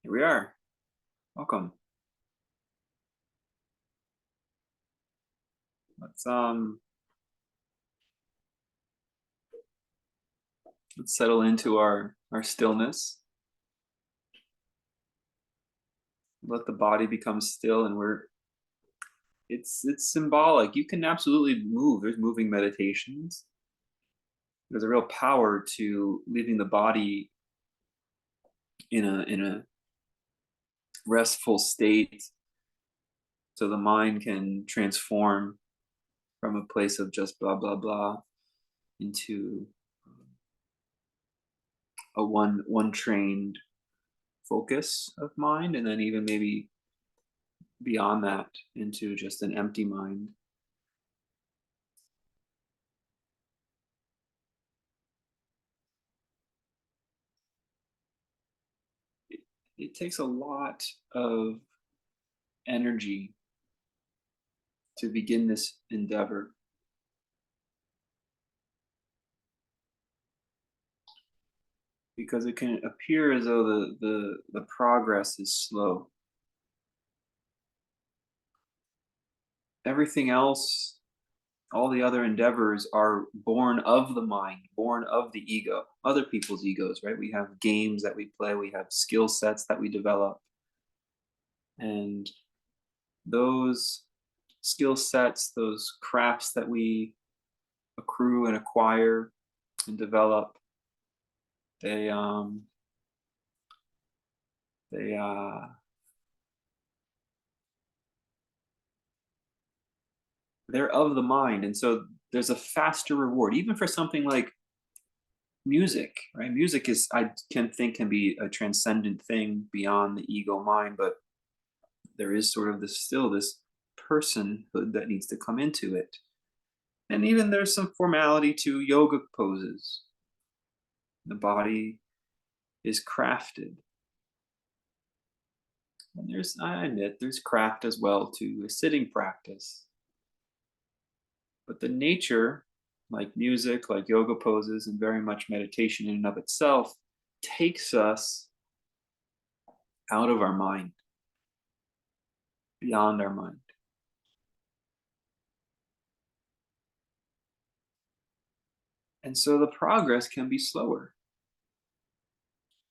Here we are. Welcome. Let's let's settle into our stillness. Let the body become still, and it's symbolic. You can absolutely move. There's moving meditations. There's a real power to leaving the body in a restful state, so the mind can transform from a place of just blah blah blah into a one trained focus of mind, and then even maybe beyond that into just an empty mind. It takes a lot of energy to begin this endeavor because it can appear as though the progress is slow. Everything else, all the other endeavors are born of the mind, born of the ego, other people's egos, right? We have games that we play, we have skill sets that we develop, and those skill sets, those crafts that we accrue and acquire and develop, they um they they're of the mind, and so there's a faster reward even for something like music, right? Music is, I can think, can be a transcendent thing beyond the ego mind, but there is sort of this, still this personhood that needs to come into it. And even there's some formality to yoga poses. The body is crafted, and there's, I admit, there's craft as well to a sitting practice. But the nature, like music, like yoga poses, and very much meditation in and of itself, takes us out of our mind, beyond our mind. And so the progress can be slower,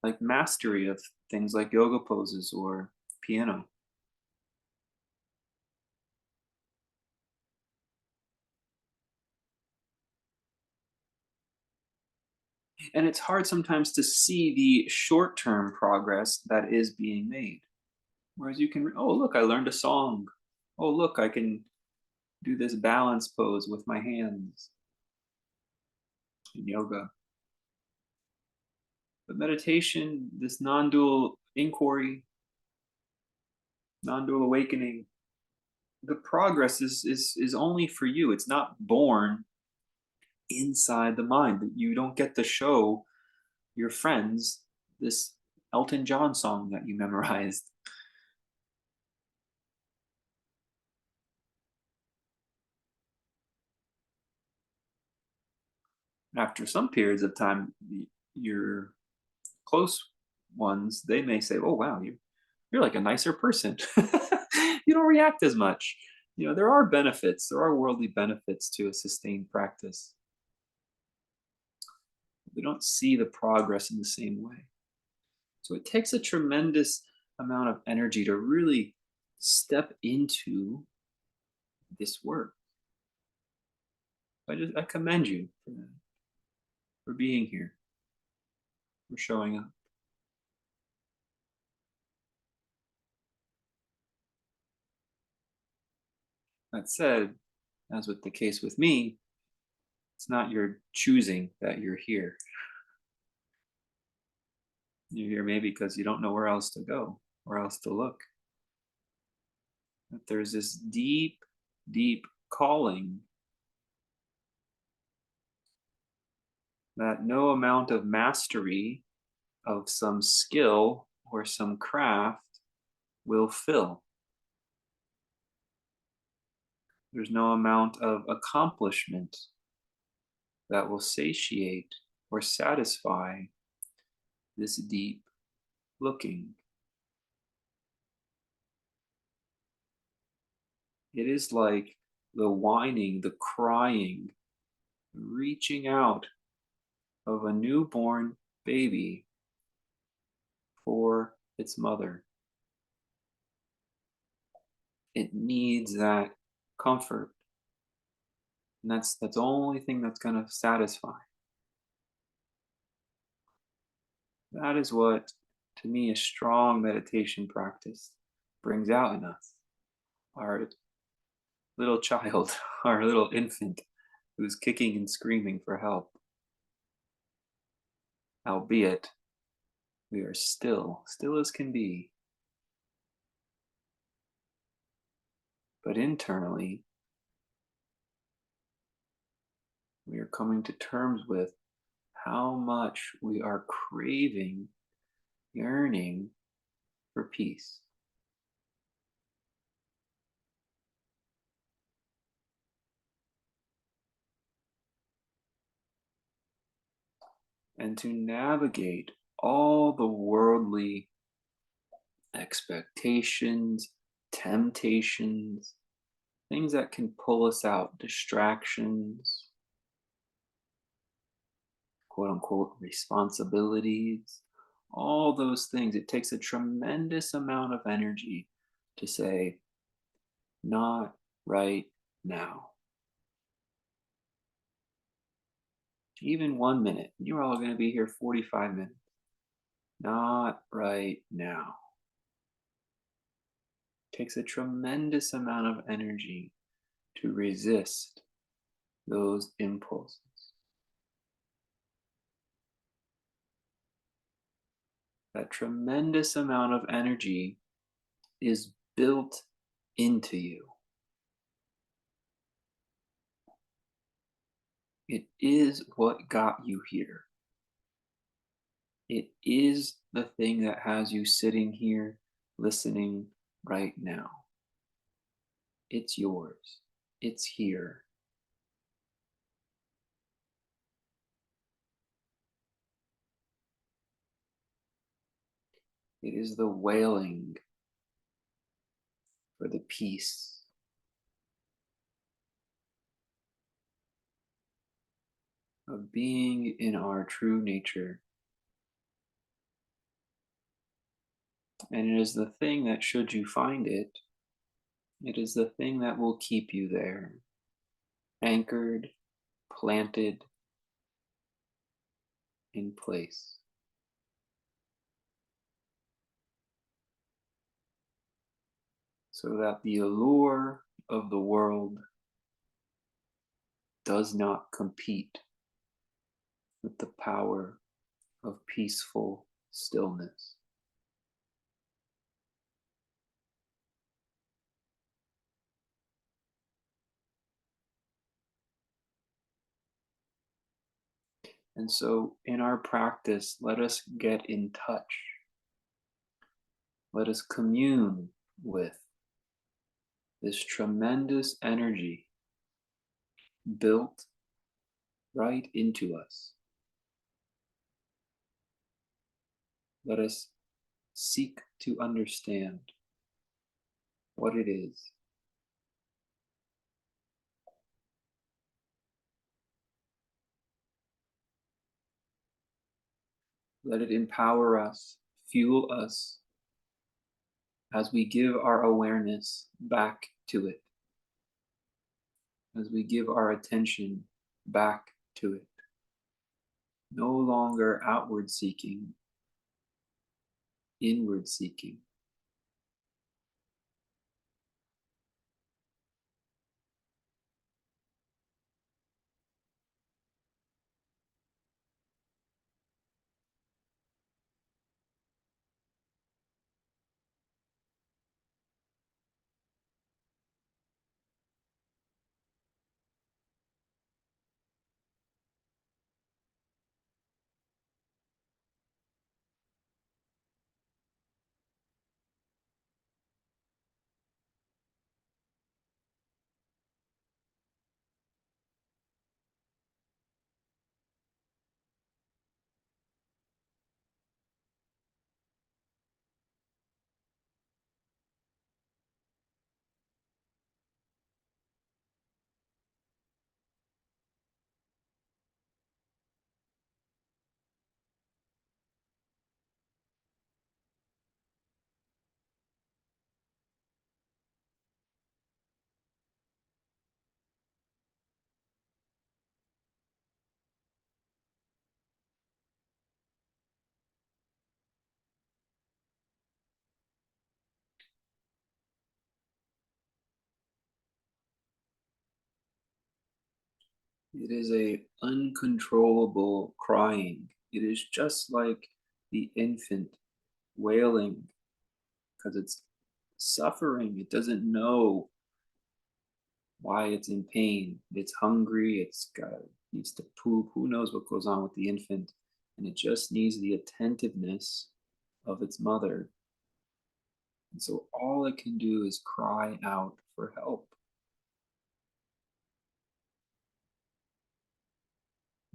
like mastery of things like yoga poses or piano. And it's hard sometimes to see the short term progress that is being made. Whereas you can, oh, look, I learned a song. Oh, look, I can do this balance pose with my hands in yoga. But meditation, this non dual inquiry, non dual awakening, the progress is only for you. It's not born inside the mind. You don't get to show your friends this Elton John song that you memorized. After some periods of time, your close ones, they may say, "Oh wow, you're like a nicer person. You don't react as much." You know, there are benefits. There are worldly benefits to a sustained practice. We don't see the progress in the same way. So it takes a tremendous amount of energy to really step into this work. I commend you for that, for being here, for showing up. That said, as with the case with me, it's not your choosing that you're here. You're here maybe because you don't know where else to go, where else to look. That there's this deep, deep calling that no amount of mastery of some skill or some craft will fill. There's no amount of accomplishment that will satiate or satisfy this deep looking. It is like the whining, the crying, reaching out of a newborn baby for its mother. It needs that comfort, and that's the only thing that's going to satisfy. That is what, to me, a strong meditation practice brings out in us. Our little child, our little infant who's kicking and screaming for help, albeit we are still, still as can be, but internally we are coming to terms with how much we are craving, yearning for peace. And to navigate all the worldly expectations, temptations, things that can pull us out, distractions, quote unquote, responsibilities, all those things. It takes a tremendous amount of energy to say, not right now. Even 1 minute. You're all going to be here 45 minutes. Not right now. It takes a tremendous amount of energy to resist those impulses. That tremendous amount of energy is built into you. It is what got you here. It is the thing that has you sitting here listening right now. It's yours. It's here. It is the wailing for the peace of being in our true nature. And it is the thing that, should you find it, it is the thing that will keep you there, anchored, planted in place. So that the allure of the world does not compete with the power of peaceful stillness. And so, in our practice, let us get in touch. Let us commune with this tremendous energy built right into us. Let us seek to understand what it is. Let it empower us, fuel us as we give our awareness back to it, as we give our attention back to it. No longer outward seeking, inward seeking. It is a uncontrollable crying. It is just like the infant wailing because it's suffering. It doesn't know why it's in pain. It's hungry. Needs to poop. Who knows what goes on with the infant? And it just needs the attentiveness of its mother. And so all it can do is cry out for help.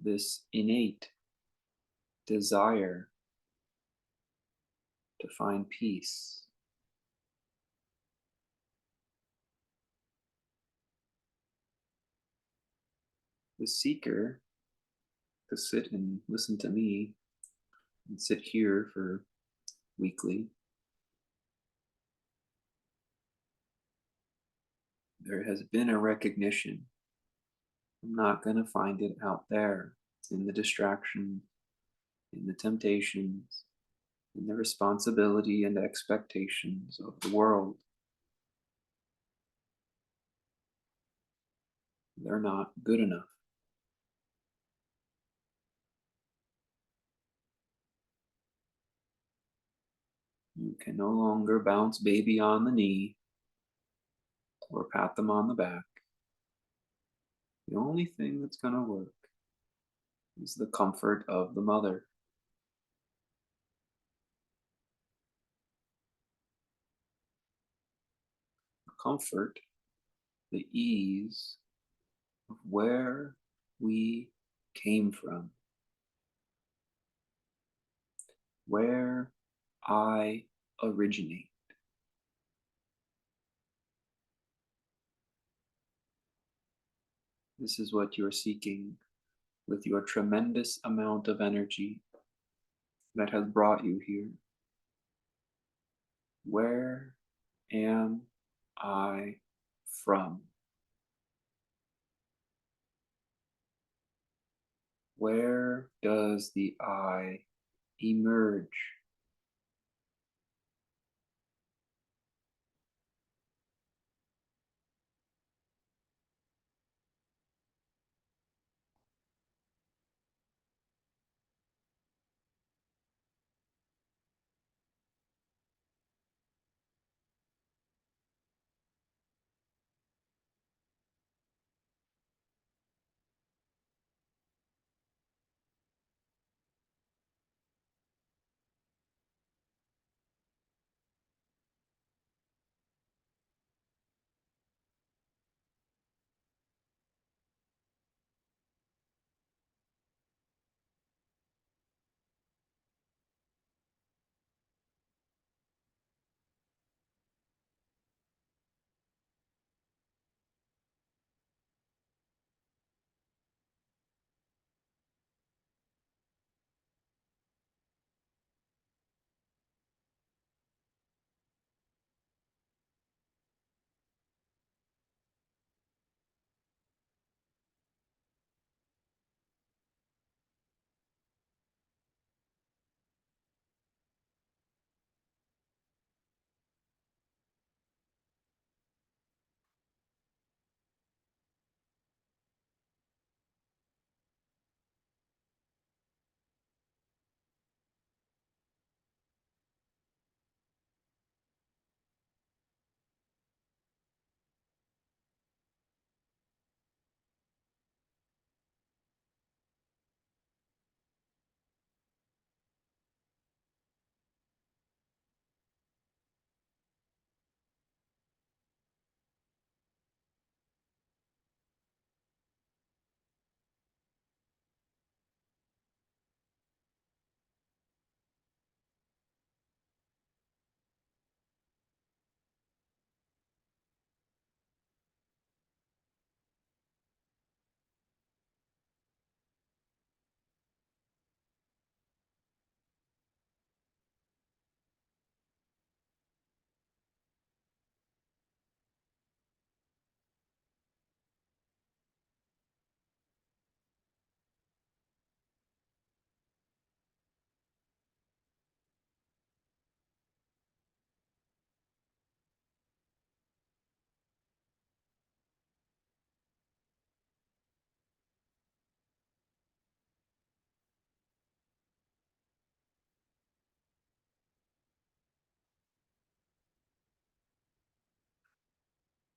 This innate desire to find peace. The seeker to sit and listen to me and sit here for weekly, there has been a recognition. I'm not going to find it out there in the distraction, in the temptations, in the responsibility and expectations of the world. They're not good enough. You can no longer bounce baby on the knee or pat them on the back. The only thing that's going to work is the comfort of the mother, the comfort, the ease of where we came from, where I originate. This is what you're seeking with your tremendous amount of energy that has brought you here. Where am I from? Where does the I emerge?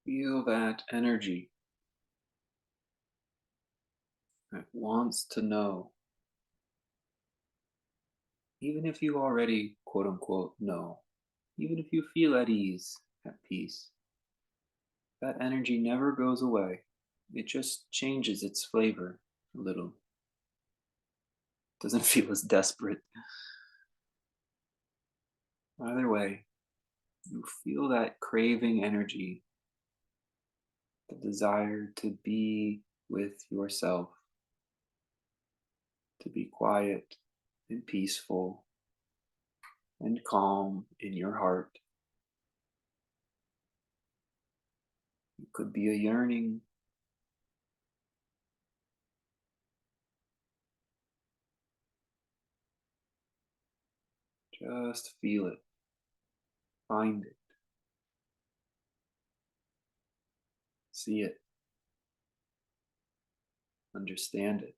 Feel that energy that wants to know, even if you already, quote unquote, know, even if you feel at ease, at peace. That energy never goes away. It just changes its flavor a little. Doesn't feel as desperate. Either way, you feel that craving energy, the desire to be with yourself, to be quiet and peaceful and calm in your heart. It could be a yearning, just feel it, find it, see it, understand it.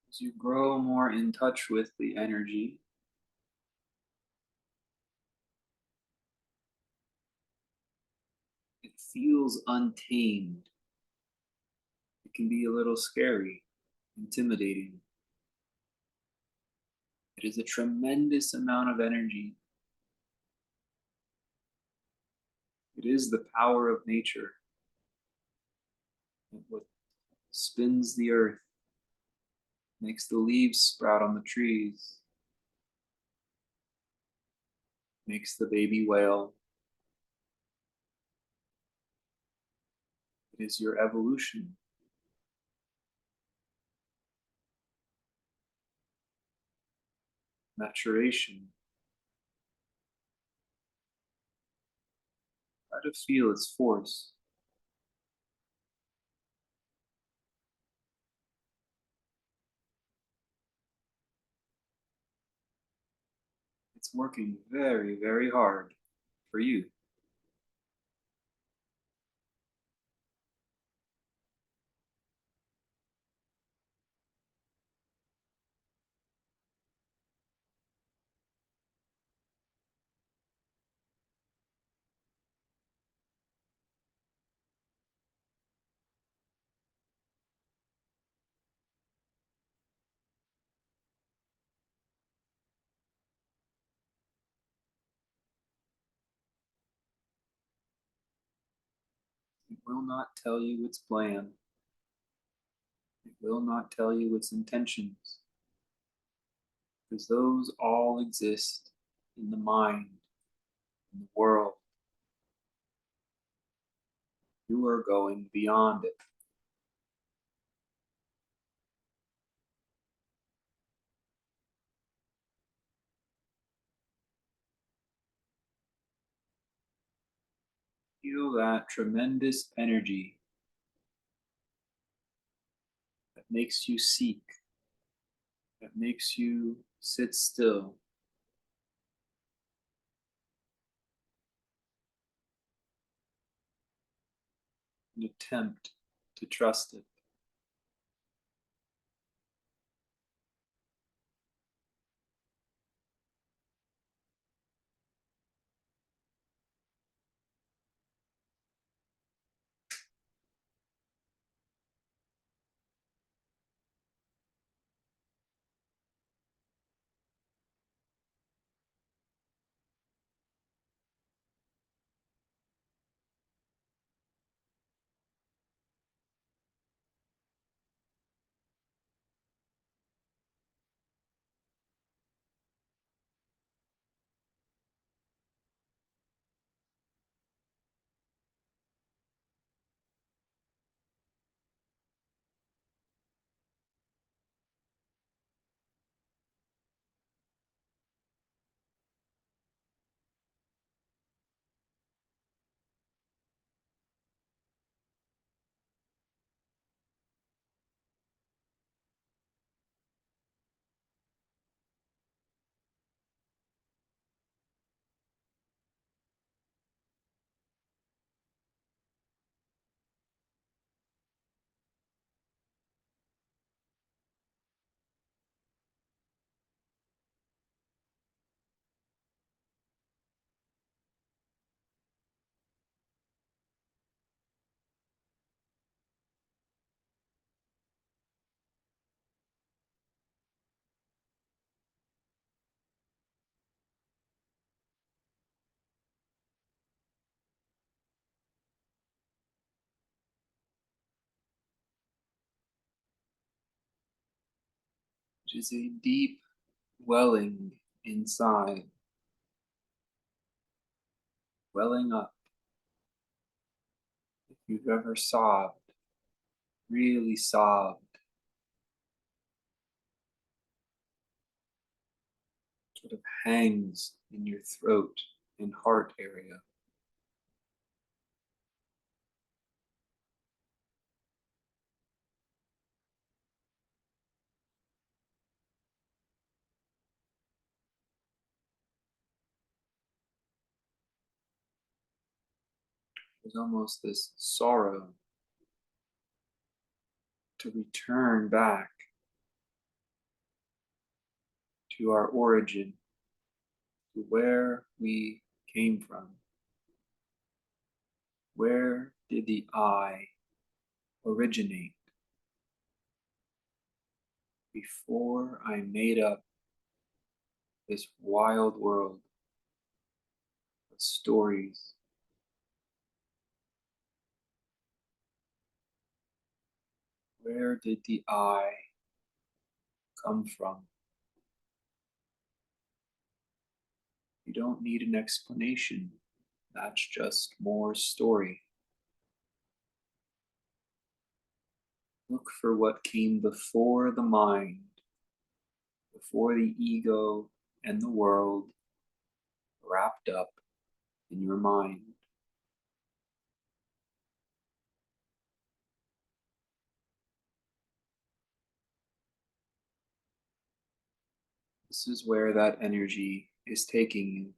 As you grow more in touch with the energy, it feels untamed. It can be a little scary, intimidating. It is a tremendous amount of energy. It is the power of nature, what spins the earth, makes the leaves sprout on the trees, makes the baby wail. It is your evolution, maturation. Try to feel its force. It's working very, very hard for you. It will not tell you its plan. It will not tell you its intentions, because those all exist in the mind, in the world. You are going beyond it. Feel that tremendous energy that makes you seek, that makes you sit still and attempt to trust it. Which is a deep welling inside, welling up. If you've ever sobbed, really sobbed, sort of hangs in your throat and heart area. There's almost this sorrow to return back to our origin, to where we came from. Where did the I originate before I made up this wild world of stories? Where did the I come from? You don't need an explanation. That's just more story. Look for what came before the mind, before the ego and the world wrapped up in your mind. This is where that energy is taking you.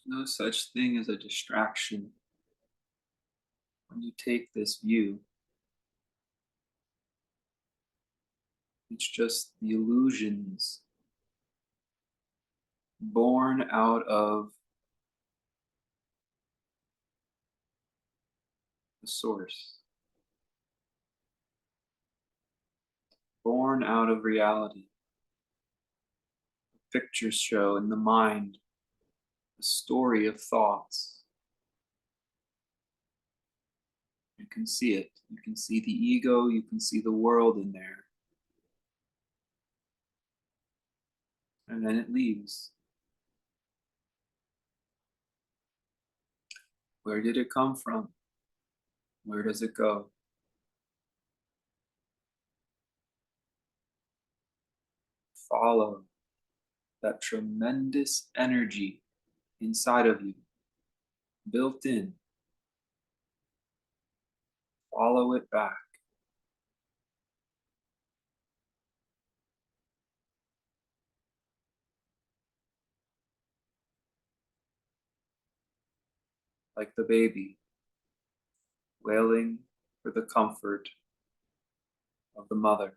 No such thing as a distraction when you take this view. It's just the illusions born out of the source, born out of reality. Pictures show in the mind a story of thoughts. You can see it. You can see the ego, you can see the world in there. And then it leaves. Where did it come from? Where does it go? Follow that tremendous energy inside of you, built in. Follow it back. Like the baby, wailing for the comfort of the mother.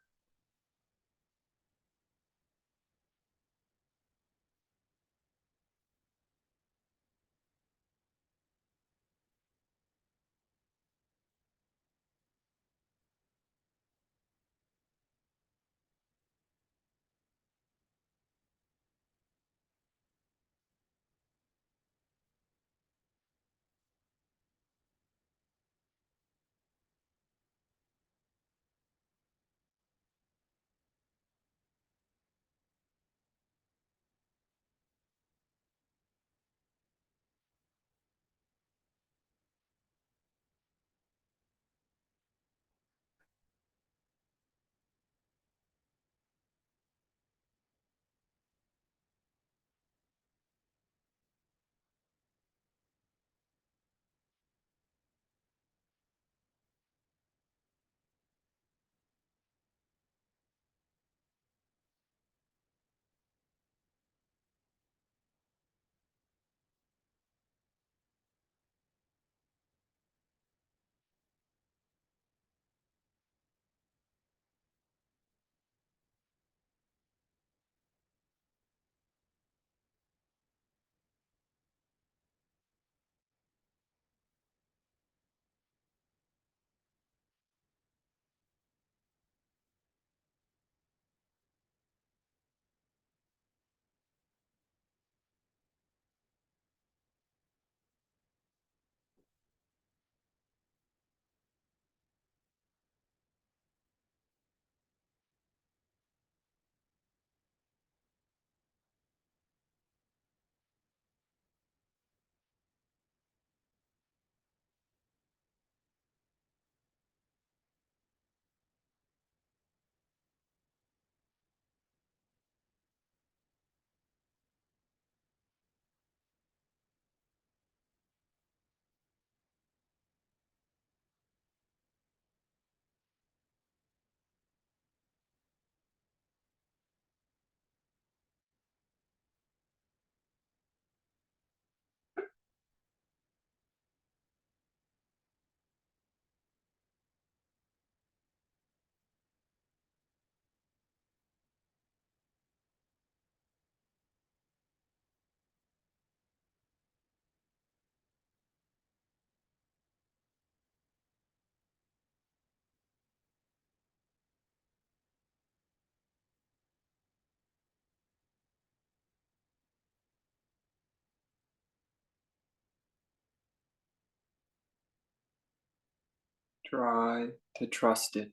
Try to trust it.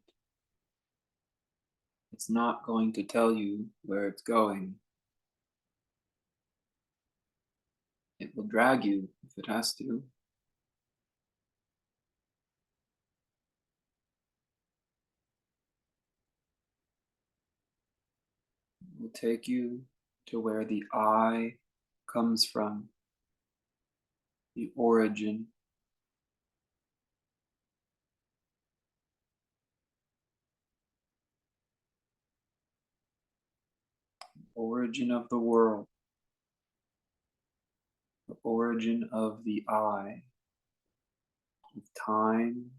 It's not going to tell you where it's going. It will drag you if it has to. It will take you to where the I comes from, the origin of the world, the origin of the I, of time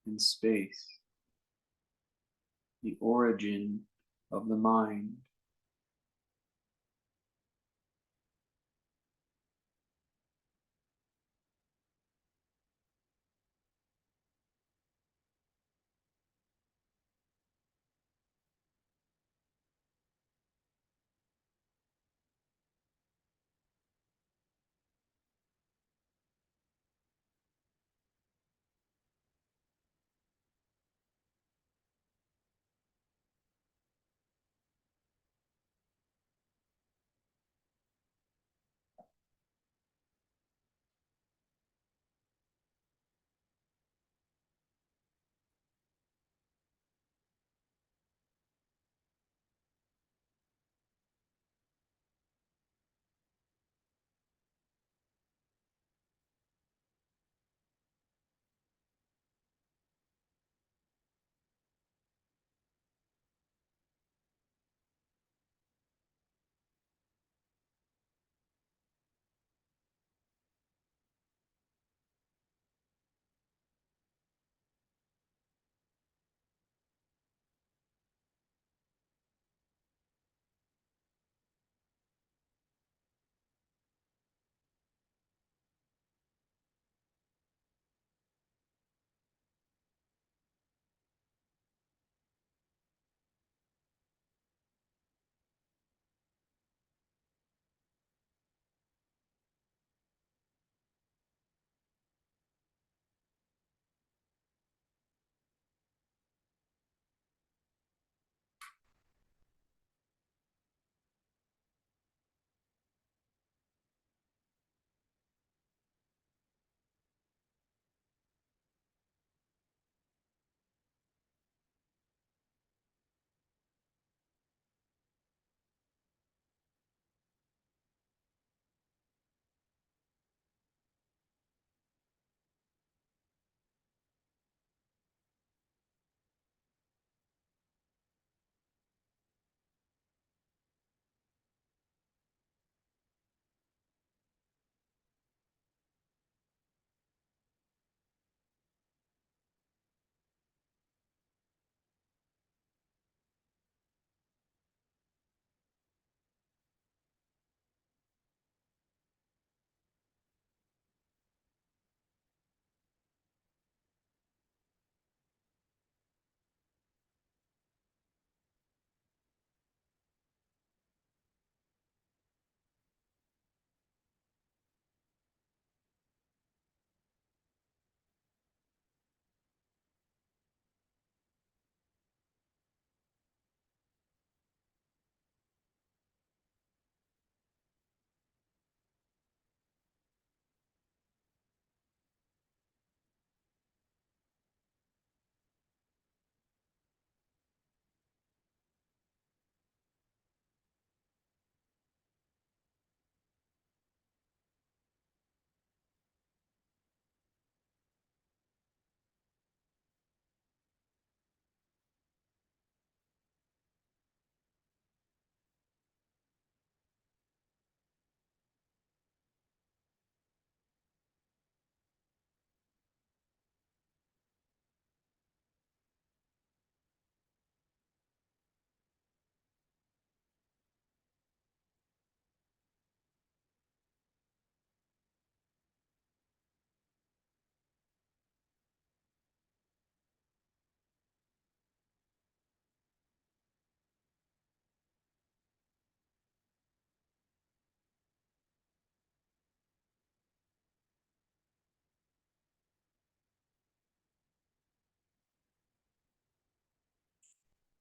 and space, the origin of the mind.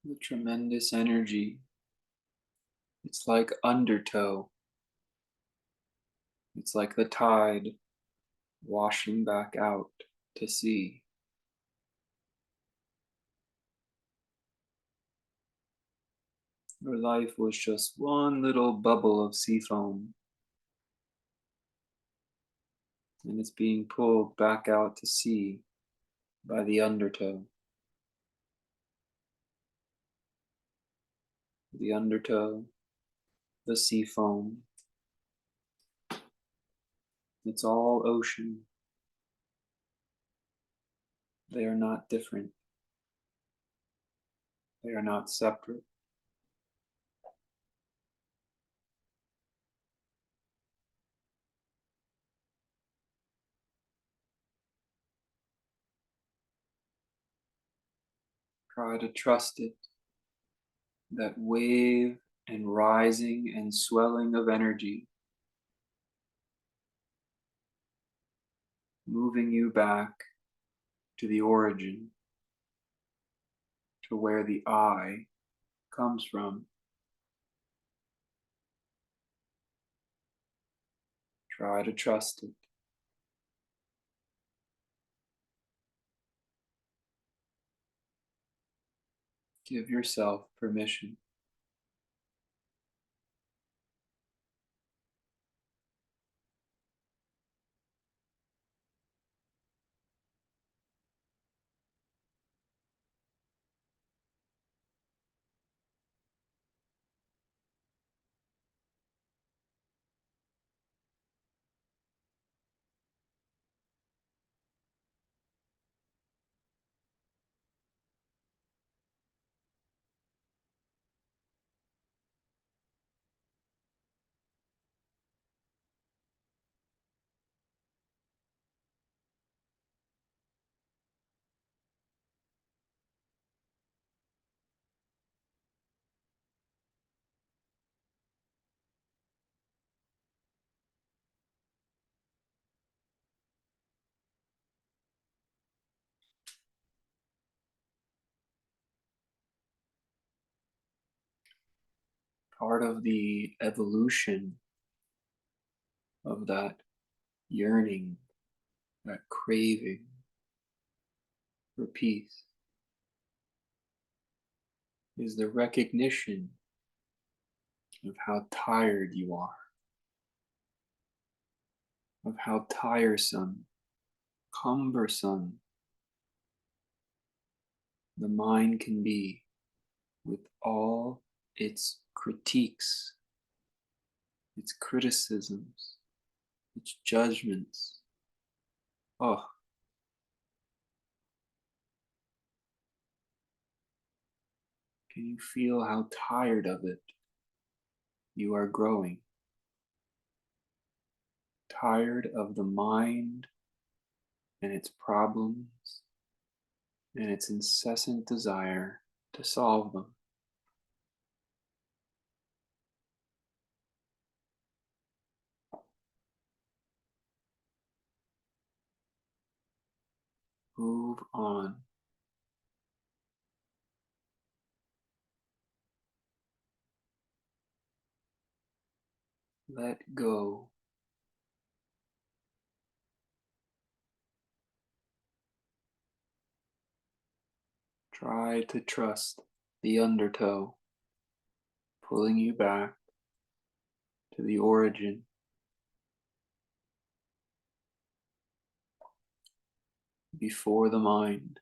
The tremendous energy. It's like undertow. It's like the tide washing back out to sea. Your life was just one little bubble of sea foam, and it's being pulled back out to sea by the undertow. The undertow, the sea foam, It's all ocean. They are not different. They are not separate. Try to trust it, that wave and rising and swelling of energy, moving you back to the origin, to where the I comes from. Try to trust it. Give yourself permission. Part of the evolution of that yearning, that craving for peace, is the recognition of how tired you are, of how tiresome, cumbersome the mind can be with all its critiques, its criticisms, its judgments. Oh, can you feel how tired of it you are growing? Tired of the mind and its problems and its incessant desire to solve them. Move on. Let go. Try to trust the undertow, pulling you back to the origin, before the mind.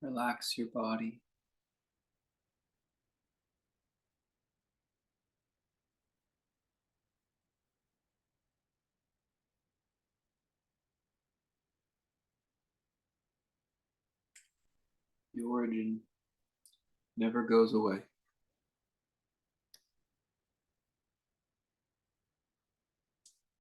Relax your body. The origin never goes away.